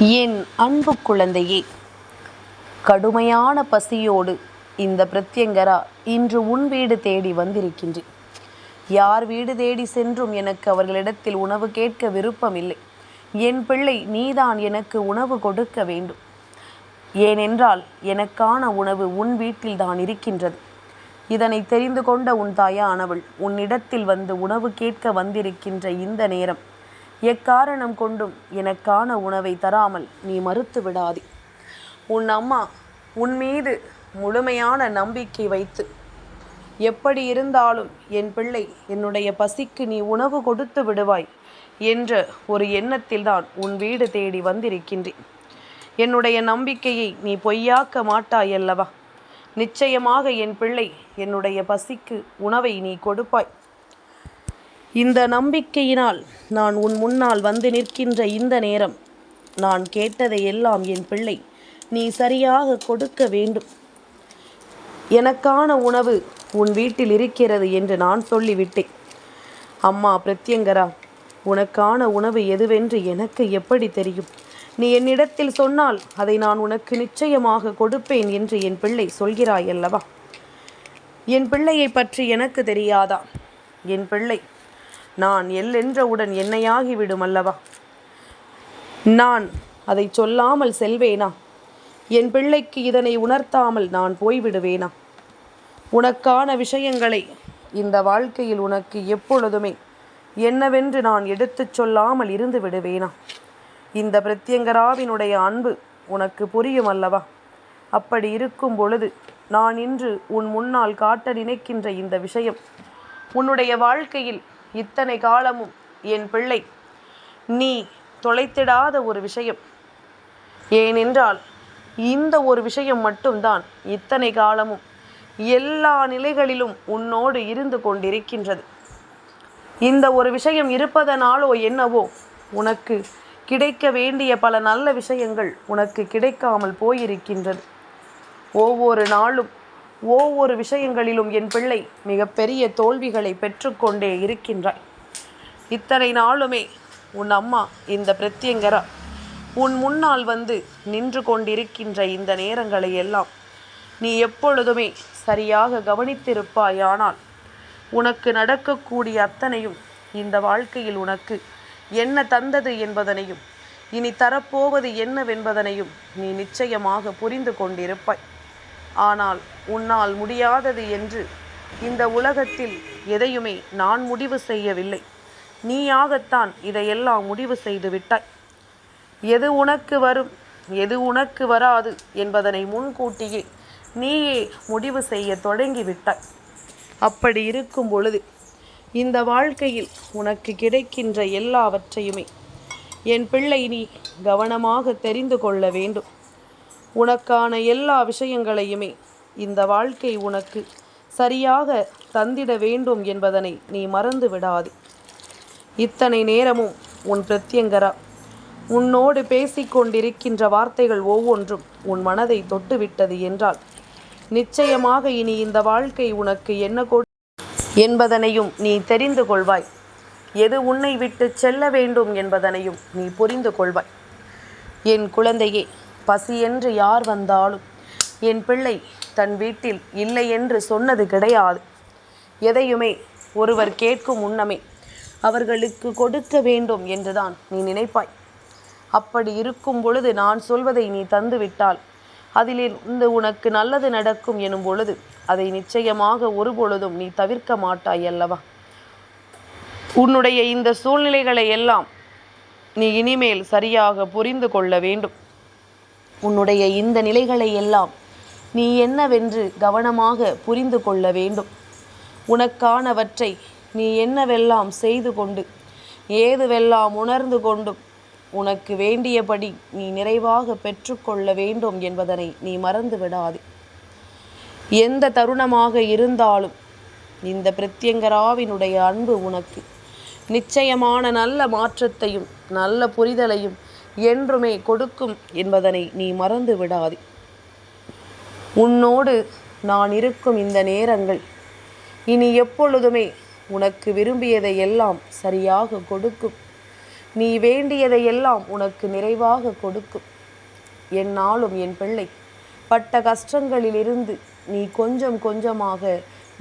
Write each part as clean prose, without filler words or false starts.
என் அன்பு குழந்தையே, கடுமையான பசியோடு இந்த பிரத்யங்கரா இன்று உன் வீடு தேடி வந்திருக்கின்றேன். யார் வீடு தேடி சென்றும் எனக்கு அவர்களிடத்தில் உணவு கேட்க விருப்பமில்லை. என் பிள்ளை, நீதான் எனக்கு உணவு கொடுக்க வேண்டும். ஏனென்றால் எனக்கான உணவு உன் வீட்டில் தான் இருக்கின்றது. இதனை தெரிந்து கொண்ட உன் தாயானவள் உன்னிடத்தில் வந்து உணவு கேட்க வந்திருக்கின்ற இந்த நேரம் எக்காரணம் கொண்டும் எனக்கான உணவை தராமல் நீ மறுத்து விடாதே. உன் அம்மா உன் மீது முழுமையான நம்பிக்கை வைத்து எப்படி இருந்தாலும் என் பிள்ளை, என்னுடைய பசிக்கு நீ உணவு கொடுத்து விடுவாய் என்ற ஒரு எண்ணத்தில்தான் உன் வீடு தேடி வந்திருக்கின்றேன். என்னுடைய நம்பிக்கையை நீ பொய்யாக்க மாட்டாய் அல்லவா? நிச்சயமாக என் பிள்ளை, என்னுடைய பசிக்கு உணவை நீ கொடுப்பாய். இந்த நம்பிக்கையினால் நான் உன் முன்னால் வந்து நிற்கின்ற இந்த நேரம் நான் கேட்டதை எல்லாம் என் பிள்ளை நீ சரியாக கொடுக்க வேண்டும். எனக்கான உணவு உன் வீட்டில் இருக்கிறது என்று நான் சொல்லிவிட்டேன். அம்மா பிரத்யங்கரா, உனக்கான உணவு எதுவென்று எனக்கு எப்படி தெரியும்? நீ என்னிடத்தில் சொன்னால் அதை நான் உனக்கு நிச்சயமாக கொடுப்பேன் என்று என் பிள்ளை சொல்கிறாய் அல்லவா? என் பிள்ளையை பற்றி எனக்கு தெரியாதா? என் பிள்ளை, நான் எல்லென்றவுடன் என்னையாகிவிடும் அல்லவா? நான் அதை சொல்லாமல் செல்வேனா? என் பிள்ளைக்கு இதனை உணர்த்தாமல் நான் போய்விடுவேனா? உனக்கான விஷயங்களை இந்த வாழ்க்கையில் உனக்கு எப்பொழுதுமே என்னவென்று நான் எடுத்துச் சொல்லாமல் இருந்து விடுவேனா? இந்த பிரத்யங்கராவினுடைய அன்பு உனக்கு புரியும் அல்லவா? அப்படி இருக்கும் பொழுது நான் இன்று உன் முன்னால் காட்ட நினைக்கின்ற இந்த விஷயம் உன்னுடைய வாழ்க்கையில் இத்தனை காலமும் என் பிள்ளை நீ தொலைத்திடாத ஒரு விஷயம். ஏனென்றால் இந்த ஒரு விஷயம் மட்டும்தான் இத்தனை காலமும் எல்லா நிலைகளிலும் உன்னோடு இருந்து கொண்டிருக்கின்றது. இந்த ஒரு விஷயம் இருப்பதனாலோ என்னவோ உனக்கு கிடைக்க வேண்டிய பல நல்ல விஷயங்கள் உனக்கு கிடைக்காமல் போயிருக்கின்றது. ஒவ்வொரு நாளும் ஒவ்வொரு விஷயங்களிலும் என் பிள்ளை மிகப்பெரிய தோல்விகளை பெற்றுக்கொண்டே இருக்கின்றாய். இத்தனை நாளுமே உன் அம்மா இந்த பிரத்யங்கரா உன் முன்னால் வந்து நின்று கொண்டிருக்கின்ற இந்த நேரங்களை எல்லாம் நீ எப்பொழுதுமே சரியாக கவனித்திருப்பாயானால் உனக்கு நடக்கக்கூடிய அத்தனையும் இந்த வாழ்க்கையில் உனக்கு என்ன தந்தது என்பதனையும் இனி தரப்போவது என்னவென்பதனையும் நீ நிச்சயமாக புரிந்து கொண்டிருப்பாய். ஆனால் உன்னால் முடியாதது என்று இந்த உலகத்தில் எதையுமே நான் முடிவு செய்யவில்லை. நீயாகத்தான் இதையெல்லாம் முடிவு செய்து விட்டாய். எது உனக்கு வரும், எது உனக்கு வராது என்பதனை முன்கூட்டியே நீயே முடிவு செய்ய தொடங்கிவிட்டாய். அப்படி இருக்கும் பொழுது இந்த வாழ்க்கையில் உனக்கு கிடைக்கின்ற எல்லாவற்றையுமே என் பிள்ளை நீ கவனமாக தெரிந்து கொள்ள வேண்டும். உனக்கான எல்லா விஷயங்களையுமே இந்த வாழ்க்கை உனக்கு சரியாக தந்திட வேண்டும் என்பதனை நீ மறந்து விடாது. இத்தனை நேரமும் உன் பிரத்யங்கரா உன்னோடு பேசிக்கொண்டிருக்கின்ற வார்த்தைகள் ஒவ்வொன்றும் உன் மனதை தொட்டுவிட்டது என்றால் நிச்சயமாக இனி இந்த வாழ்க்கை உனக்கு என்ன என்பதனையும் நீ தெரிந்து கொள்வாய். எது உன்னை விட்டு செல்ல வேண்டும் என்பதனையும் நீ புரிந்து கொள்வாய். என் குழந்தையே, பசி என்று யார் வந்தாலும் என் பிள்ளை தன் வீட்டில் இல்லை என்று சொன்னது கிடையாது. எதையுமே ஒருவர் கேட்கும் முன்னமே அவர்களுக்கு கொடுக்க வேண்டும் என்றுதான் நீ நினைப்பாய். அப்படி இருக்கும் பொழுது நான் சொல்வதை நீ தந்துவிட்டால் அதிலிருந்து உனக்கு நல்லது நடக்கும் எனும் பொழுது அதை நிச்சயமாக ஒரு பொழுதும் நீ தவிர்க்க மாட்டாய் அல்லவா? உன்னுடைய இந்த சூழ்நிலைகளை எல்லாம் நீ இனிமேல் சரியாக புரிந்து கொள்ள வேண்டும். உன்னுடைய இந்த நிலைகளை எல்லாம் நீ என்னவென்று கவனமாக புரிந்து கொள்ள வேண்டும். உனக்கானவற்றை நீ என்னவெல்லாம் செய்து கொண்டு ஏதுவெல்லாம் உணர்ந்து கொண்டும் உனக்கு வேண்டியபடி நீ நிறைவாக பெற்றுக்கொள்ள வேண்டும் என்பதனை நீ மறந்து விடாதே. எந்த தருணமாக இருந்தாலும் இந்த பிரத்யங்கராவினுடைய அன்பு உனக்கு நிச்சயமான நல்ல மாற்றத்தையும் நல்ல புரிதலையும் என்றுமே கொடுக்கும் என்பதனை நீ மறந்து விடாதே. உன்னோடு நான் இருக்கும் இந்த நேரங்கள் இனி எப்பொழுதுமே உனக்கு விரும்பியதை எல்லாம் சரியாக கொடுக்கும். நீ வேண்டியதையெல்லாம் உனக்கு நிறைவாக கொடுக்கும். என்னாலும் என் பிள்ளை, பட்ட கஷ்டங்களிலிருந்து நீ கொஞ்சம் கொஞ்சமாக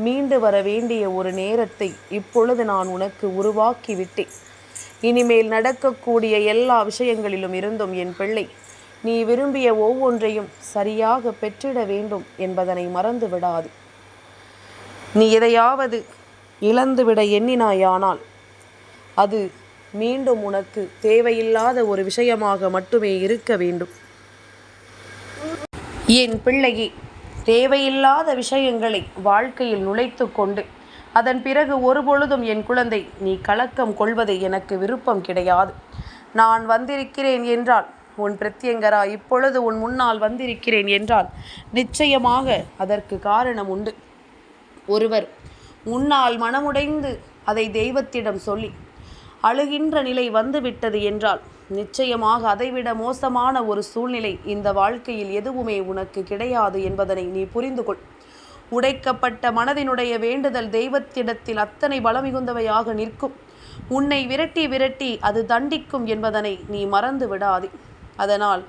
மீண்டு வர வேண்டிய ஒரு நேரத்தை இப்பொழுது நான் உனக்கு உருவாக்கி விட்டேன். இனிமேல் நடக்கக்கூடிய எல்லா விஷயங்களிலும் இருந்தும் என் பிள்ளை, நீ விரும்பிய ஒவ்வொன்றையும் சரியாக பெற்றிட வேண்டும் என்பதனை மறந்து விடாது. நீ எதையாவது இழந்துவிட எண்ணினாயானால் அது மீண்டும் உனக்கு தேவையில்லாத ஒரு விஷயமாக மட்டுமே இருக்க வேண்டும். என் பிள்ளையே, தேவையில்லாத விஷயங்களை வாழ்க்கையில் நுழைத்து கொண்டு அதன் பிறகு ஒருபொழுதும் என் குழந்தை நீ கலக்கம் கொள்வதை எனக்கு விருப்பம் கிடையாது. நான் வந்திருக்கிறேன் என்றால், உன் பிரத்யங்கரா இப்பொழுது உன் முன்னால் வந்திருக்கிறேன் என்றால் நிச்சயமாக அதற்கு காரணம் உண்டு. ஒருவர் உன்னால் மனமுடைந்து அதை தெய்வத்திடம் சொல்லி அழுகின்ற நிலை வந்துவிட்டது என்றால் நிச்சயமாக அதைவிட மோசமான ஒரு சூழ்நிலை இந்த வாழ்க்கையில் எதுவுமே உனக்கு கிடையாது என்பதனை நீ புரிந்து கொள். உடைக்கப்பட்ட மனதினுடைய வேண்டுதல் தெய்வத்திடத்தில் அத்தனை பலமிகுந்தவையாக நிற்கும். உன்னை விரட்டி விரட்டி அது தண்டிக்கும் என்பதனை நீ மறந்து விடாதே. அதனால்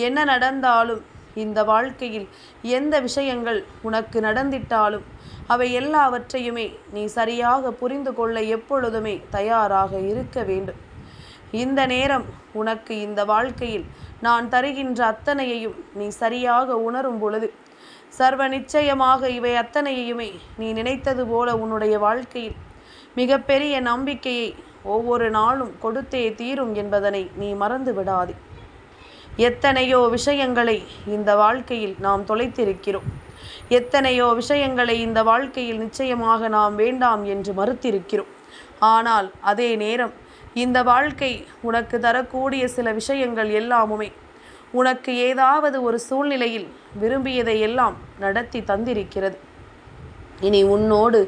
என்ன நடந்தாலும் இந்த வாழ்க்கையில் எந்த விஷயங்கள் உனக்கு நடந்திட்டாலும் அவை எல்லாவற்றையுமே நீ சரியாக புரிந்து கொள்ள எப்பொழுதுமே தயாராக இருக்க வேண்டும். இந்த நேரம் உனக்கு இந்த வாழ்க்கையில் நான் தருகின்ற அத்தனையையும் நீ சரியாக உணரும் பொழுது சர்வ நிச்சயமாக இவை அத்தனையுமே நீ நினைத்தது போல உன்னுடைய வாழ்க்கையில் மிகப்பெரிய நம்பிக்கையை ஒவ்வொரு நாளும் கொடுத்தே தீரும் என்பதனை நீ மறந்து விடாதே. எத்தனையோ விஷயங்களை இந்த வாழ்க்கையில் நாம் தொலைத்திருக்கிறோம். எத்தனையோ விஷயங்களை இந்த வாழ்க்கையில் நிச்சயமாக நாம் வேண்டாம் என்று மறுத்திருக்கிறோம். ஆனால் அதே நேரம் இந்த வாழ்க்கை உனக்கு தரக்கூடிய சில விஷயங்கள் எல்லாமுமே உனக்கு ஏதாவது ஒரு சூழ்நிலையில் விரும்பியதை எல்லாம் நடத்தி தந்திருக்கிறது. இனி உன்னோடு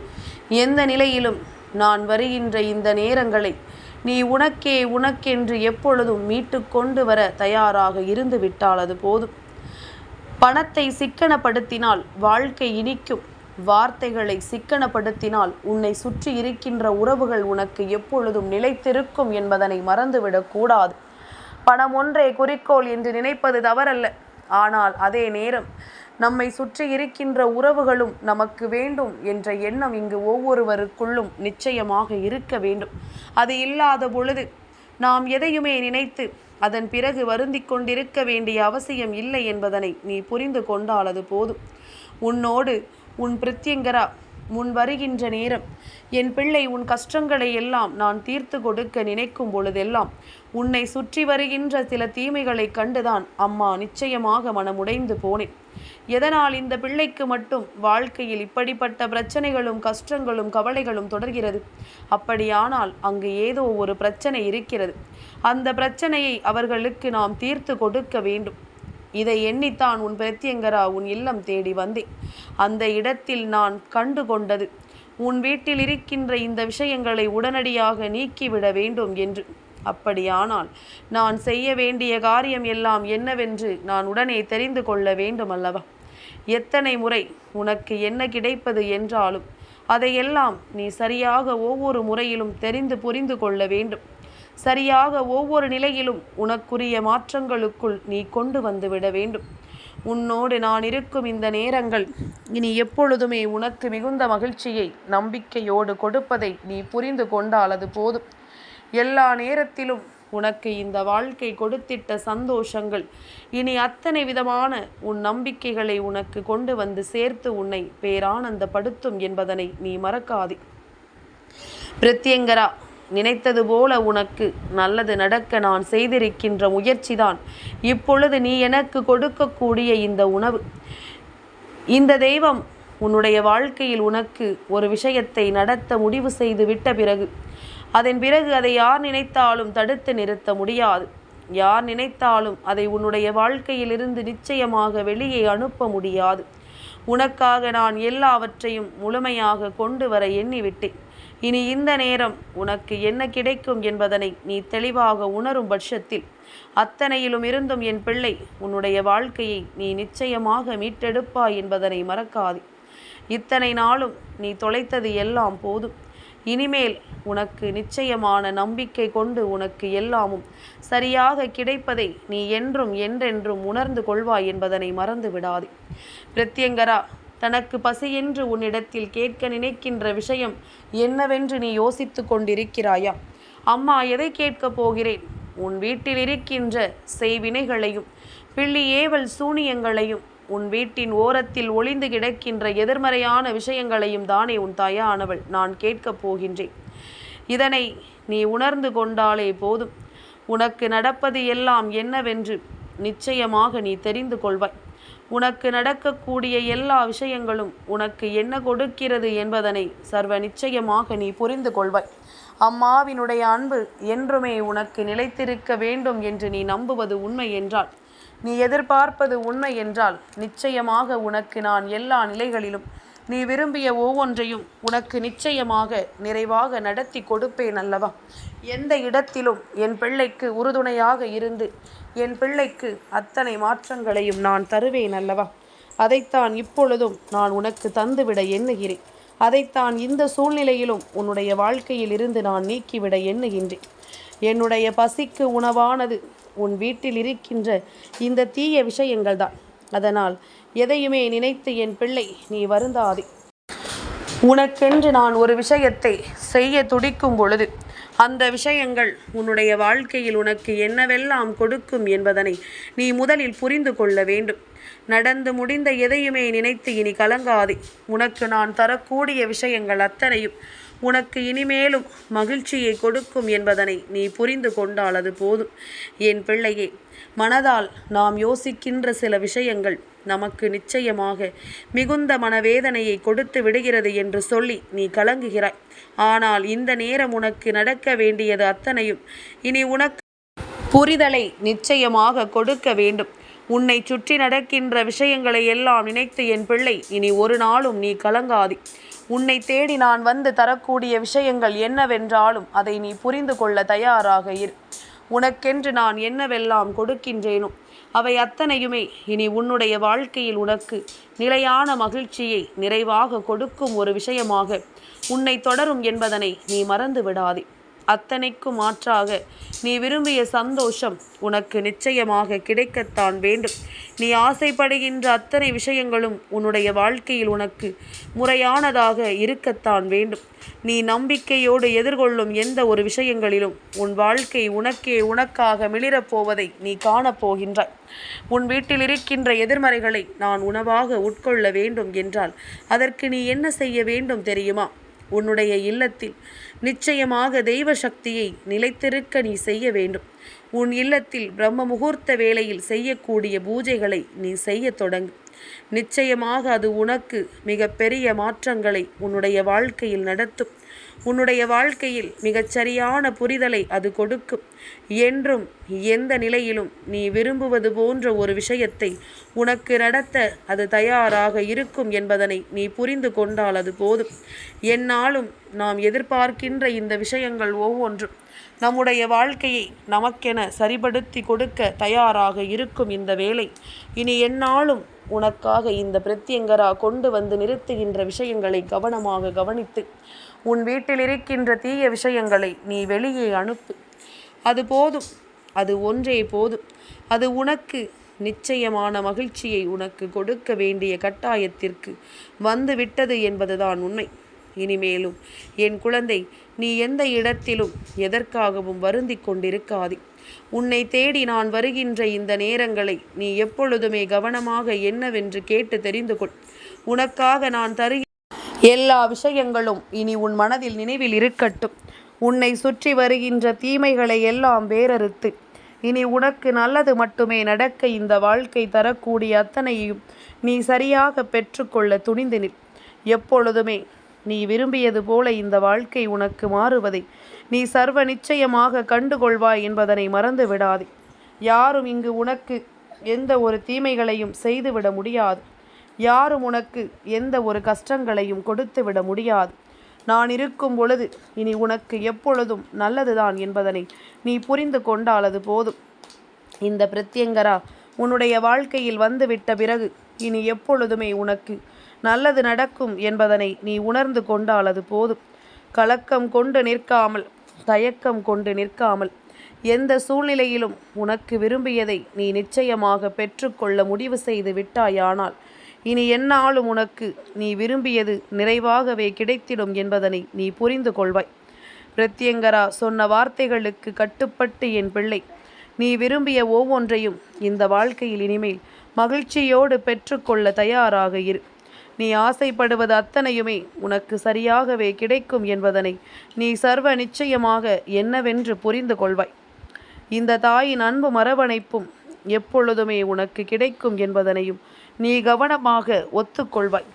எந்த நிலையிலும் நான் வருகின்ற இந்த நேரங்களை நீ உனக்கென்று எப்பொழுதும் மீட்டு கொண்டு வர தயாராக இருந்து விட்டால் அது போதும். பணத்தை சிக்கனப்படுத்தினால் வாழ்க்கை இனிக்கும். வார்த்தைகளை சிக்கனப்படுத்தினால் உன்னை சுற்றி இருக்கின்ற உறவுகள் உனக்கு எப்பொழுதும் நிலைத்திருக்கும் என்பதனை மறந்துவிடக்கூடாது. பணம் ஒன்றே குறிக்கோள் என்று நினைப்பது தவறல்ல. ஆனால் அதே நேரம் நம்மை சுற்றி இருக்கின்ற உறவுகளும் நமக்கு வேண்டும் என்ற எண்ணம் இங்கு ஒவ்வொருவருக்குள்ளும் நிச்சயமாக இருக்க வேண்டும். அது இல்லாத பொழுது நாம் எதையுமே நினைத்து அதன் பிறகு வருந்தி கொண்டிருக்க வேண்டிய அவசியம் இல்லை என்பதனை நீ புரிந்து கொண்டால் அது போதும். உன்னோடு உன் பிரத்யங்கரா முன் வருகின்ற நேரம் என் பிள்ளை உன் கஷ்டங்களை எல்லாம் நான் தீர்த்து கொடுக்க நினைக்கும் பொழுதெல்லாம் உன்னை சுற்றி வருகின்ற சில தீமைகளை கண்டுதான் அம்மா நிச்சயமாக மனமுடைந்து போனேன். எதனால் இந்த பிள்ளைக்கு மட்டும் வாழ்க்கையில் இப்படிப்பட்ட பிரச்சனைகளும் கஷ்டங்களும் கவலைகளும் தொடர்கிறது? அப்படியானால் அங்கு ஏதோ ஒரு பிரச்சனை இருக்கிறது. அந்த பிரச்சனையை அவர்களுக்கு நாம் தீர்த்து கொடுக்க வேண்டும். இதை எண்ணித்தான் உன் பிரத்யங்கரா உன் இல்லம் தேடி வந்தேன். அந்த இடத்தில் நான் கண்டு கொண்டது உன் வீட்டில் இருக்கின்ற இந்த விஷயங்களை உடனடியாக நீக்கிவிட வேண்டும் என்று. அப்படியானால் நான் செய்ய வேண்டிய காரியம் எல்லாம் என்னவென்று நான் உடனே தெரிந்து கொள்ள வேண்டும் அல்லவா? எத்தனை முறை உனக்கு என்ன கிடைப்பது என்றாலும் அதையெல்லாம் நீ சரியாக ஒவ்வொரு முறையிலும் தெரிந்து புரிந்து கொள்ள வேண்டும். சரியாக ஒவ்வொரு நிலையிலும் உனக்குரிய மாற்றங்களுக்குள் நீ கொண்டு வந்து விட வேண்டும். உன்னோடு நான் இருக்கும் இந்த நேரங்கள் இனி எப்பொழுதுமே உனக்கு மிகுந்த மகிழ்ச்சியை நம்பிக்கையோடு கொடுப்பதை நீ புரிந்து கொண்டால் அது போதும். எல்லா நேரத்திலும் உனக்கு இந்த வாழ்க்கை கொடுத்திட்ட சந்தோஷங்கள் இனி அத்தனை விதமான உன் நம்பிக்கைகளை உனக்கு கொண்டு வந்து சேர்த்து உன்னை பேரானந்தப்படுத்தும் என்பதனை நீ மறக்காதே. பிரத்யங்கரா, நினைத்தது போல உனக்கு நல்லது நடக்க நான் செய்திருக்கின்ற முயற்சிதான் இப்பொழுது நீ எனக்கு கொடுக்கக்கூடிய இந்த உணவு. இந்த தெய்வம் உன்னுடைய வாழ்க்கையில் உனக்கு ஒரு விஷயத்தை நடத்த முடிவு செய்து விட்ட பிறகு அதன் பிறகு அதை யார் நினைத்தாலும் தடுத்து நிறுத்த முடியாது. யார் நினைத்தாலும் அதை உன்னுடைய வாழ்க்கையிலிருந்து நிச்சயமாக வெளியே அனுப்ப முடியாது. உனக்காக நான் எல்லாவற்றையும் முழுமையாக கொண்டு வர எண்ணிவிட்டேன். இனி இந்த நேரம் உனக்கு என்ன கிடைக்கும் என்பதனை நீ தெளிவாக உணரும் பட்சத்தில் அத்தனையிலும் இருந்தும் என் பிள்ளை உன்னுடைய வாழ்க்கையை நீ நிச்சயமாக மீட்டெடுப்பாய் என்பதனை மறக்காதே. இத்தனை நாளும் நீ தொலைத்தது எல்லாம் போதும். இனிமேல் உனக்கு நிச்சயமான நம்பிக்கை கொண்டு உனக்கு எல்லாமும் சரியாக கிடைப்பதை நீ என்றும் என்றென்றும் உணர்ந்து கொள்வாய் என்பதனை மறந்து விடாதே. பிரத்யங்கரா, தனக்கு பசியென்று உன்னிடத்தில் கேட்க நினைக்கின்ற விஷயம் என்னவென்று நீ யோசித்து கொண்டிருக்கிறாயா? அம்மா எதை கேட்கப் போகிறேன்? உன் வீட்டில் இருக்கின்ற செய்வினைகளையும் பிள்ளி ஏவல் சூனியங்களையும் உன் வீட்டின் ஓரத்தில் ஒளிந்து கிடக்கின்ற எதிர்மறையான விஷயங்களையும் தானே உன் தாயானவள் நான் கேட்கப் போகின்றேன். இதனை நீ உணர்ந்து கொண்டாலே போதும். உனக்கு நடப்பது எல்லாம் என்னவென்று நிச்சயமாக நீ தெரிந்து கொள்வாய். உனக்கு நடக்கக்கூடிய எல்லா விஷயங்களும் உனக்கு என்ன கொடுக்கிறது என்பதனை சர்வ நிச்சயமாக நீ புரிந்து கொள்வாய். அம்மாவினுடைய அன்பு என்றுமே உனக்கு நிலைத்திருக்க வேண்டும் என்று நீ நம்புவது உண்மை என்றால், நீ எதிர்பார்ப்பது உண்மை என்றால், நிச்சயமாக உனக்கு நான் எல்லா நிலைகளிலும் நீ விரும்பிய ஒவ்வொன்றையும் உனக்கு நிச்சயமாக நிறைவாக நடத்தி கொடுப்பேன் அல்லவா? எந்த இடத்திலும் என் பிள்ளைக்கு உறுதுணையாக இருந்து என் பிள்ளைக்கு அத்தனை மாற்றங்களையும் நான் தருவேன் அல்லவா? அதைத்தான் இப்பொழுதும் நான் உனக்கு தந்துவிட எண்ணுகிறேன். அதைத்தான் இந்த சூழ்நிலையிலும் உன்னுடைய வாழ்க்கையில் இருந்து நான் நீக்கிவிட எண்ணுகின்றேன். என்னுடைய பசிக்கு உணவானது உன் வீட்டில் இருக்கின்ற இந்த தீய விஷயங்கள் தான். அதனால் எதையுமே நினைத்து என் பிள்ளை நீ வருந்தாதே. உனக்கென்று நான் ஒரு விஷயத்தை செய்ய துடிக்கும் பொழுது அந்த விஷயங்கள் உன்னுடைய வாழ்க்கையில் உனக்கு என்னவெல்லாம் கொடுக்கும் என்பதனை நீ முதலில் புரிந்து கொள்ள வேண்டும். நடந்து முடிந்த எதையுமே நினைத்து இனி கலங்காதே. உனக்கு நான் தரக்கூடிய விஷயங்கள் அத்தனையும் உனக்கு இனிமேலும் மகிழ்ச்சியை கொடுக்கும் என்பதனை நீ புரிந்து கொண்டால் அது போதும். என் பிள்ளையே, மனதால் நாம் யோசிக்கின்ற சில விஷயங்கள் நமக்கு நிச்சயமாக மிகுந்த மனவேதனையை கொடுத்து விடுகிறது என்று சொல்லி நீ கலங்குகிறாய். ஆனால் இந்த நேரம் உனக்கு நடக்க வேண்டியது அத்தனையும் இனி உனக்கு புரிதலை நிச்சயமாக கொடுக்க வேண்டும். உன்னை சுற்றி நடக்கின்ற விஷயங்களை எல்லாம் நினைத்து என் பிள்ளை இனி ஒரு நாளும் நீ கலங்காதே. உன்னை தேடி நான் வந்து தரக்கூடிய விஷயங்கள் என்னவென்றாலும் அதை நீ புரிந்து கொள்ள தயாராக இரு. உனக்கென்று நான் என்னவெல்லாம் கொடுக்கின்றேனோ அவை அத்தனையுமே இனி உன்னுடைய வாழ்க்கையில் உனக்கு நிலையான மகிழ்ச்சியை நிறைவாக கொடுக்கும் ஒரு விஷயமாக உன்னை தொடரும் என்பதனை நீ மறந்து விடாதே. அத்தனைக்கும் மாற்றாக நீ விரும்பிய சந்தோஷம் உனக்கு நிச்சயமாக கிடைக்கத்தான் வேண்டும். நீ ஆசைப்படுகின்ற அத்தனை விஷயங்களும் உன்னுடைய வாழ்க்கையில் உனக்கு முறையானதாக இருக்கத்தான் வேண்டும். நீ நம்பிக்கையோடு எதிர்கொள்ளும் எந்த ஒரு விஷயங்களிலும் உன் வாழ்க்கை உனக்காக மிளிரப்போவதை நீ காணப்போகின்றாய். உன் வீட்டில் இருக்கின்ற எதிர்மறைகளை நான் உணவாக உட்கொள்ள வேண்டும் என்றால் அதற்கு நீ என்ன செய்ய வேண்டும் தெரியுமா? உன்னுடைய இல்லத்தில் நிச்சயமாக தெய்வ சக்தியை நிலைத்திருக்க நீ செய்ய வேண்டும். உன் இல்லத்தில் பிரம்ம முகூர்த்த வேளையில் செய்யக்கூடிய பூஜைகளை நீ செய்ய தொடங்கு. நிச்சயமாக அது உனக்கு மிக பெரிய மாற்றங்களை உன்னுடைய வாழ்க்கையில் நடத்தும். உன்னுடைய வாழ்க்கையில் மிகச்சரியான புரிதலை அது கொடுக்கும். என்றும் எந்த நிலையிலும் நீ விரும்புவது போன்ற ஒரு விஷயத்தை உனக்கு நடத்த அது தயாராக இருக்கும் என்பதனை நீ புரிந்து கொண்டால் அது போதும். எந்நாளும் நாம் எதிர்பார்க்கின்ற இந்த விஷயங்கள் ஒவ்வொன்றும் நம்முடைய வாழ்க்கையை நமக்கென சரிபடுத்தி கொடுக்க தயாராக இருக்கும். இந்த வேளை இனி எந்நாளும் உனக்காக இந்த பிரத்யங்கரா கொண்டு வந்து நிறுத்துகின்ற விஷயங்களை கவனமாக கவனித்து உன் வீட்டில் இருக்கின்ற தீய விஷயங்களை நீ வெளியே அனுப்பு. அது போதும், அது ஒன்றே போதும். அது உனக்கு நிச்சயமான மகிழ்ச்சியை உனக்கு கொடுக்க வேண்டிய கட்டாயத்திற்கு வந்து விட்டது என்பதுதான் உண்மை. இனிமேலும் என் குழந்தை, நீ எந்த இடத்திலும் எதற்காகவும் வருந்தி கொண்டிருக்காதே. உன்னை தேடி நான் வருகின்ற இந்த நேரங்களை நீ எப்பொழுதுமே கவனமாக என்னவென்று கேட்டு தெரிந்து கொள். உனக்காக நான் தருகிற எல்லா விஷயங்களும் இனி உன் மனதில் நினைவில் இருக்கட்டும். உன்னை சுற்றி வருகின்ற தீமைகளை எல்லாம் வேறறுத்து இனி உனக்கு நல்லது மட்டுமே நடக்க இந்த வாழ்க்கை தரக்கூடிய அத்தனையும் நீ சரியாக பெற்றுக்கொள்ள துணிந்து நில். எப்பொழுதுமே நீ விரும்பியது போல இந்த வாழ்க்கை உனக்கு மாறுவதை நீ சர்வ நிச்சயமாக கண்டுகொள்வாய் என்பதனை மறந்து விடாதே. யாரும் இங்கு உனக்கு எந்த ஒரு தீமைகளையும் செய்துவிட முடியாது. யாரும் உனக்கு எந்த ஒரு கஷ்டங்களையும் கொடுத்து விட முடியாது. நான் இருக்கும் பொழுது இனி உனக்கு எப்பொழுதும் நல்லதுதான் என்பதனை நீ புரிந்து கொண்டால் அது போதும். இந்த பிரத்யங்கரா உன்னுடைய வாழ்க்கையில் வந்துவிட்ட பிறகு இனி எப்பொழுதுமே உனக்கு நல்லது நடக்கும் என்பதனை நீ உணர்ந்து கொண்டால் அது போதும். கலக்கம் கொண்டு நிற்காமல், தயக்கம் கொண்டு நிற்காமல், எந்த சூழ்நிலையிலும் உனக்கு விரும்பியதை நீ நிச்சயமாக பெற்றுக்கொள்ள முடிவு செய்து விட்டாயானால் இனி எந்நாளும் உனக்கு நீ விரும்பியது நிறைவாகவே கிடைத்திடும் என்பதனை நீ புரிந்து கொள்வாய். பிரத்யங்கரா சொன்ன வார்த்தைகளுக்கு கட்டுப்பட்டு என் பிள்ளை, நீ விரும்பிய ஒவ்வொன்றையும் இந்த வாழ்க்கையில் இனிமேல் மகிழ்ச்சியோடு பெற்றுக்கொள்ள தயாராக இரு. நீ ஆசைப்படுவது அத்தனையுமே உனக்கு சரியாகவே கிடைக்கும் என்பதனை நீ சர்வ நிச்சயமாக என்னவென்று புரிந்து கொள்வாய். இந்த தாயின் அன்பு அரவணைப்பும் எப்பொழுதுமே உனக்கு கிடைக்கும் என்பதனையும் நீ கவனமாக ஒத்துக்கொள்வாய்.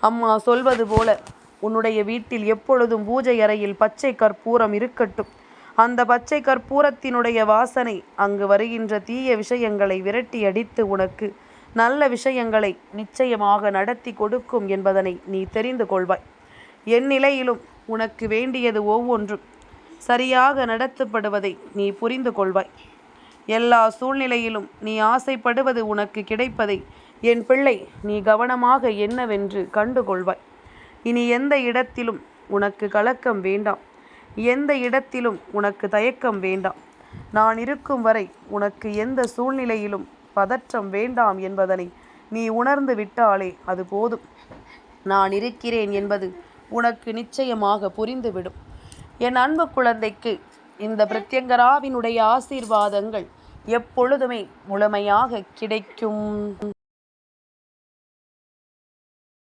அம்மா சொல்வது போல உன்னுடைய வீட்டில் எப்பொழுதும் பூஜை அறையில் பச்சை கற்பூரம் இருக்கட்டும். அந்த பச்சை கற்பூரத்தினுடைய வாசனை அங்கு வருகின்ற தீய விஷயங்களை விரட்டி அடித்து உனக்கு நல்ல விஷயங்களை நிச்சயமாக நடத்தி கொடுக்கும் என்பதனை நீ தெரிந்து கொள்வாய். என் நிலையிலும் உனக்கு வேண்டியது ஒவ்வொன்றும் சரியாக நடத்தப்படுவதை நீ புரிந்து கொள்வாய். எல்லா சூழ்நிலையிலும் நீ ஆசைப்படுவது உனக்கு கிடைப்பதை என் பிள்ளை நீ கவனமாக என்னவென்று கண்டுகொள்வாய். இனி எந்த இடத்திலும் உனக்கு கலக்கம் வேண்டாம், எந்த இடத்திலும் உனக்கு தயக்கம் வேண்டாம். நான் இருக்கும் வரை உனக்கு எந்த சூழ்நிலையிலும் பதற்றம் வேண்டாம் என்பதனை நீ உணர்ந்து விட்டாலே அது போதும். நான் இருக்கிறேன் என்பது உனக்கு நிச்சயமாக புரிந்துவிடும். என் அன்பு குழந்தைக்கு இந்த பிரத்யங்கராவினுடைய ஆசீர்வாதங்கள் எப்பொழுதுமே முழுமையாக கிடைக்கும்.